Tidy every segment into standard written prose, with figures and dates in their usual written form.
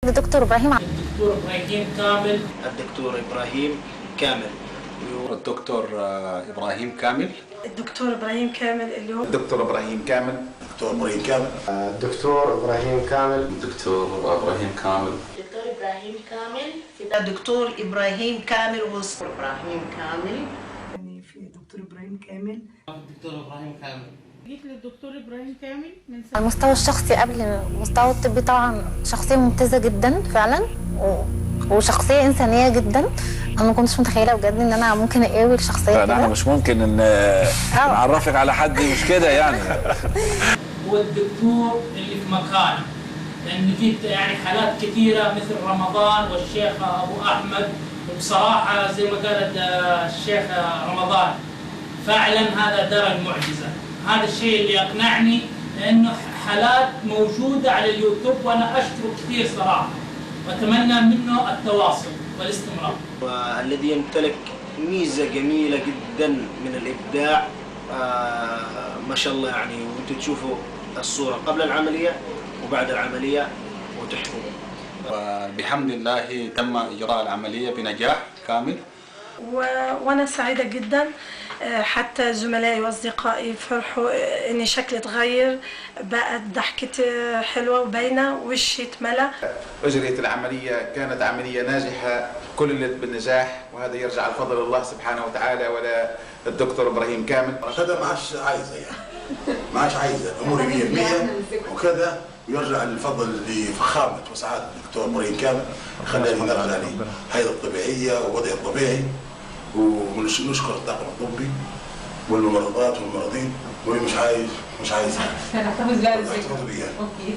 الدكتور إبراهيم الدكتور إبراهيم كامل. الدكتور إبراهيم كامل. الدكتور إبراهيم كامل. الدكتور إبراهيم كامل اللي هو الدكتور إبراهيم كامل. الدكتور إبراهيم كامل. الدكتور إبراهيم كامل. الدكتور إبراهيم كامل. الدكتور إبراهيم كامل. الدكتور إبراهيم كامل وصف إبراهيم كامل. يعني في الدكتور إبراهيم كامل. الدكتور إبراهيم كامل. جيت للدكتور إبراهيم كامل من على المستوى الشخصي قبل المستوى الطبي طبعا شخصية ممتازة جدا فعلا وشخصية إنسانية جدا. أنا ما كنتش متخيلة بجد إن أنا ممكن أقاوي الشخصية كده. أنا مش ممكن إن نعرفك على حد مش كده يعني. هو الدكتور اللي في مكانه، لأن جيت يعني حالات كثيرة مثل رمضان والشيخ أبو أحمد، وبصراحة زي ما قالت الشيخ رمضان فعلا هذا درج معجزة. هذا الشيء اللي أقنعني، لأنه حالات موجودة على اليوتيوب وأنا أشكره كثير صراحة، وأتمنى منه التواصل والاستمرار. والذي يمتلك ميزة جميلة جدا من الإبداع، ما شاء الله يعني، وانتم تشوفوا الصورة قبل العملية وبعد العملية وتحكموا. وبحمد الله تم إجراء العملية بنجاح كامل. وأنا سعيدة جدا، حتى زملائي وأصدقائي فرحوا إني شكلي اتغير، بقت ضحكتي حلوة وباينة، وشي اتملى. أجريت العملية، كانت عملية ناجحة كللت بالنجاح، وهذا يرجع الفضل لله سبحانه وتعالى ولا الدكتور إبراهيم كامل. كذا ما عادش عايزة يعني، ما عادش عايزة أموري 100% وكذا، ويرجع الفضل لفخامة وسعادة الدكتور إبراهيم كامل، خلاني نرجع للحياة الطبيعية ووضعي الطبيعي. ونشكر الطاقم الطبي والممرضات والممرضين، واللي مش عايز هنحتفظ بها ازاي؟ اوكي.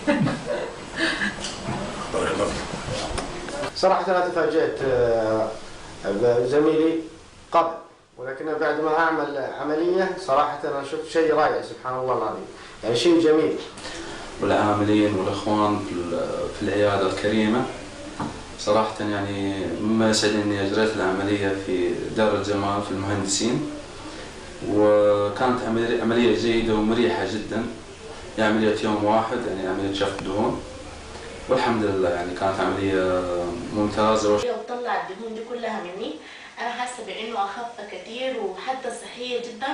بارك الله فيك. صراحة أنا تفاجأت بزميلي قبل، ولكن بعد ما أعمل عملية صراحة أنا شفت شيء رائع سبحان الله العظيم، يعني شيء جميل. والعاملين والإخوان في العيادة الكريمة صراحة يعني مما يسعدني إني أجريت العملية في دار الجمال في المهندسين، وكانت عملية جيدة ومريحة جدا. يعني عملية يوم واحد، يعني عملية شفط دهون، والحمد لله يعني كانت عملية ممتازة. لو طلع الدهون دي كلها مني أنا حاسة بإنه أخف كثير، وحتى صحية جدا،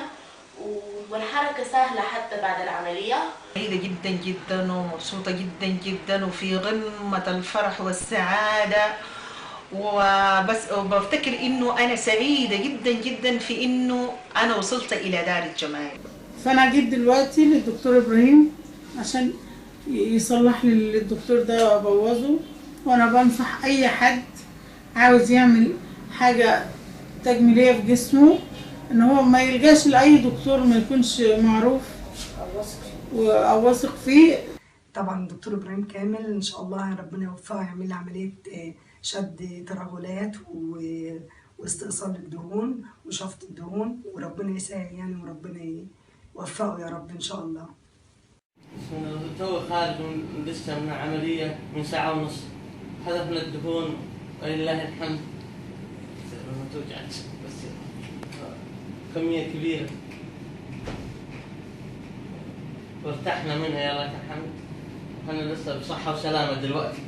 والحركة سهلة حتى بعد العملية. سعيدة جدا جدا ومبسوطة جدا جدا، وفي قمة الفرح والسعادة، وبفتكر إنه أنا سعيدة جدا جدا في إنه أنا وصلت إلى دار الجمال. فأنا جيت دلوقتي للدكتور إبراهيم عشان يصلح لي الدكتور ده وأبوظه، وأنا بنصح أي حد عاوز يعمل حاجة تجميلية في جسمه إن هو ما يلجاش لأي دكتور ما يكونش معروف أو واثق فيه. طبعا الدكتور إبراهيم كامل إن شاء الله ربنا يوفقه يعمل لي عملية شد ترهلات واستئصال الدهون وشفط الدهون، وربنا يسهل يعني، وربنا يوفقه يا رب إن شاء الله. تو خارج لسه من عملية من ساعة ونص، حذفنا الدهون ولله الحمد، ما توجعش بس كمية كبيرة وارتحنا منها يا لك الحمد. احنا لسه بصحة وسلامة دلوقتي،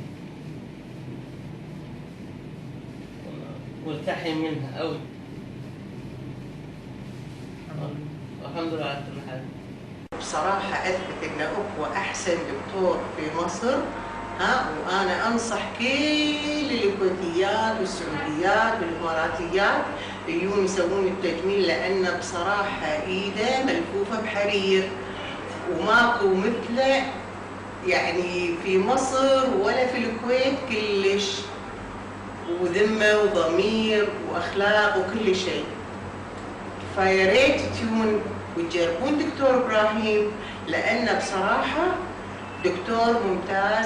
مرتاحين منها قوي والحمد لله على كل حال. بصراحة أثبت إن هو أحسن دكتور في مصر، وأنا أنصح كل الكويتيات والسعوديات والإماراتيات يجون يسوون التجميل، لأن بصراحة إيده ملفوفة بحرير وماكو مثله يعني في مصر ولا في الكويت كلش، وذمة وضمير وأخلاق وكل شيء. فيا ريت تجون وتجربون دكتور إبراهيم، لأنه بصراحة دكتور ممتاز.